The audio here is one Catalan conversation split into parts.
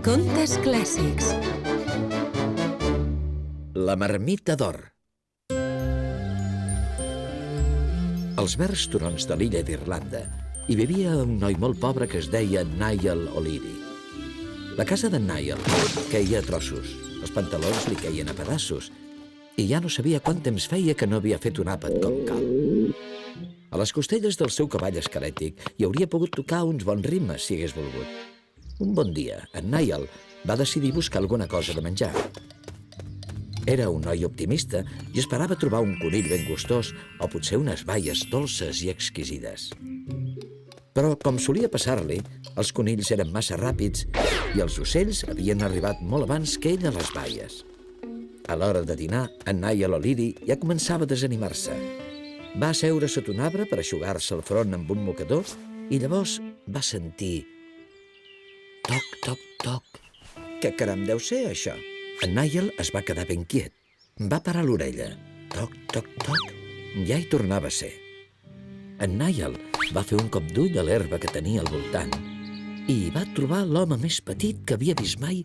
Contes clàssics. La marmita d'or. Als verds turons de l'illa d'Irlanda hi vivia un noi molt pobre que es deia Niall O'Leary. La casa d'en Niall queia a trossos, els pantalons li queien a pedaços i ja no sabia quant temps feia que no havia fet un àpat com cal. A les costelles del seu cavall esquelètic hi hauria pogut tocar uns bons ritmes si hagués volgut. Un bon dia, en Niall va decidir buscar alguna cosa de menjar. Era un noi optimista i esperava trobar un conill ben gustós o potser unes baies dolces i exquisides. Però, com solia passar-li, els conills eren massa ràpids i els ocells havien arribat molt abans que ell a les baies. A l'hora de dinar, en Niall O'Leary ja començava a desanimar-se. Va asseure sota un arbre per eixugar-se el front amb un mocador i llavors va sentir... Toc, toc, toc. Què caram deu ser, això? En Niall es va quedar ben quiet. Va parar l'orella. Toc, toc, toc. Ja hi tornava a ser. En Niall va fer un cop d'ull a l'herba que tenia al voltant i va trobar l'home més petit que havia vist mai,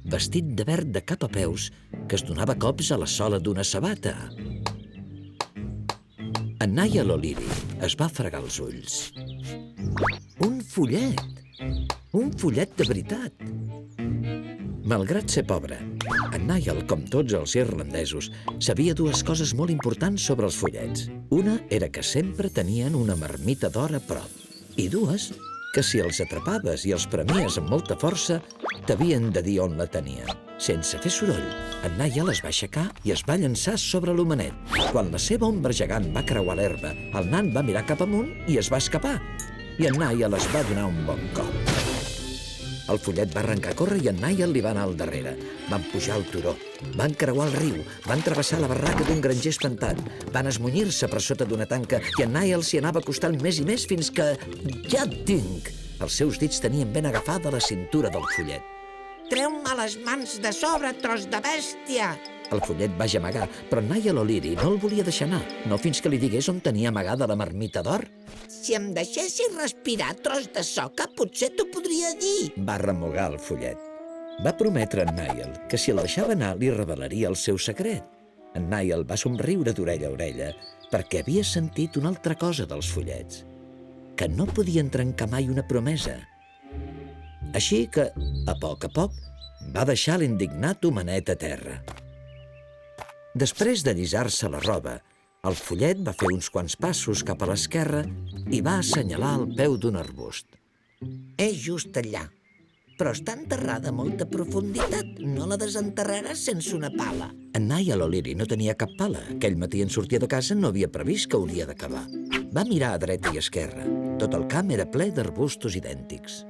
vestit de verd de cap a peus, que es donava cops a la sola d'una sabata. En Niall O'Leary es va fregar els ulls. Un follet! Un follet de veritat! Malgrat ser pobre, en Niall, com tots els irlandesos, sabia dues coses molt importants sobre els follets. Una era que sempre tenien una marmita d'or a prop. I dues, que si els atrapaves i els premies amb molta força, t'havien de dir on la tenien. Sense fer soroll, en Niall es va aixecar i es va llançar sobre l'homenet. Quan la seva ombra gegant va creuar l'herba, el nan va mirar cap amunt i es va escapar. I en Niall es va donar un bon cop. El follet va arrencar a córrer i en Niall li va anar al darrere. Van pujar al turó, van creuar el riu, van travessar la barraca d'un granger espantat, van esmunyir-se per sota d'una tanca i en Niall s'hi anava acostant més i més fins que... Ja et tinc! Els seus dits tenien ben agafada la cintura del follet. Treu-me les mans de sobre, tros de bèstia! El follet va gemegar, però Niall O'Leary no el volia deixar anar, no fins que li digués on tenia amagada la marmita d'or. Si em deixessis respirar, tros de soca, potser t'ho podria dir. Va remugar el follet. Va prometre a en Niall que si el deixava anar li revelaria el seu secret. En Niall va somriure d'orella a orella perquè havia sentit una altra cosa dels follets, que no podien trencar mai una promesa. Així que, a poc, va deixar l'indignat homenet a terra. Després d'allisar-se la roba, el follet va fer uns quants passos cap a l'esquerra i va assenyalar el peu d'un arbust. És just allà, però està enterrada a molta profunditat. No la desenterraràs sense una pala. En Niall O'Leary no tenia cap pala. Aquell matí en sortir de casa no havia previst que hauria d'acabar. Va mirar a dreta i esquerra. Tot el camp era ple d'arbustos idèntics.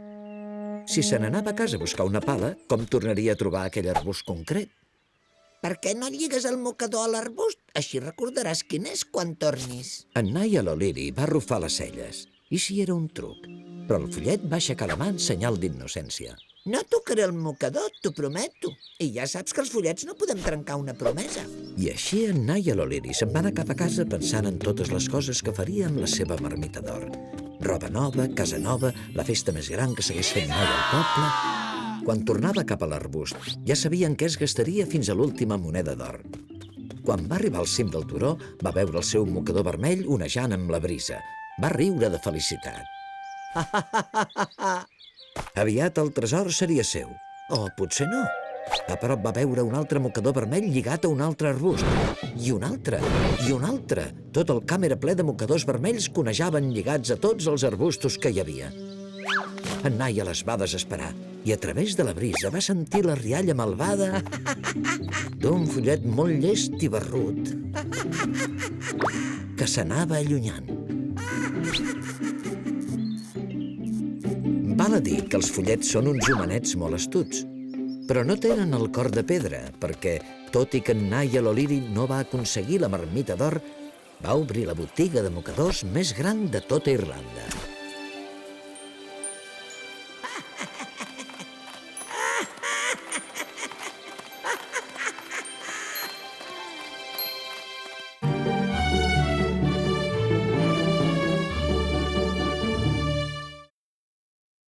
Si se n'anava a casa a buscar una pala, com tornaria a trobar aquell arbust concret? Per què no lligues el mocador a l'arbust? Així recordaràs quin és quan tornis. En Niall O'Leary va arrufar les celles. I si era un truc? Però el follet va aixecar la mà en senyal d'innocència. No tocaré el mocador, t'ho prometo. I ja saps que els follets no podem trencar una promesa. I així en Niall O'Leary se'n va anar cap a casa pensant en totes les coses que faria amb la seva marmita d'or. Roba nova, casa nova, la festa més gran que s'hagués fet mai al poble... Quan tornava cap a l'arbust, ja sabia en què es gastaria fins a l'última moneda d'or. Quan va arribar al cim del turó, va veure el seu mocador vermell onejant amb la brisa. Va riure de felicitat. Aviat el tresor seria seu. O potser no. A prop va veure un altre mocador vermell lligat a un altre arbust. I un altre, i un altre. Tot el camp era ple de mocadors vermells que onejaven lligats a tots els arbustos que hi havia. En Niall es va desesperar i a través de la brisa va sentir la rialla malvada d'un follet molt llest i barrut que s'anava allunyant. Val a dir que els follets són uns homenets molt astuts, però no tenen el cor de pedra perquè, tot i que en Niall O'Leary no va aconseguir la marmita d'or, va obrir la botiga de mocadors més gran de tota Irlanda.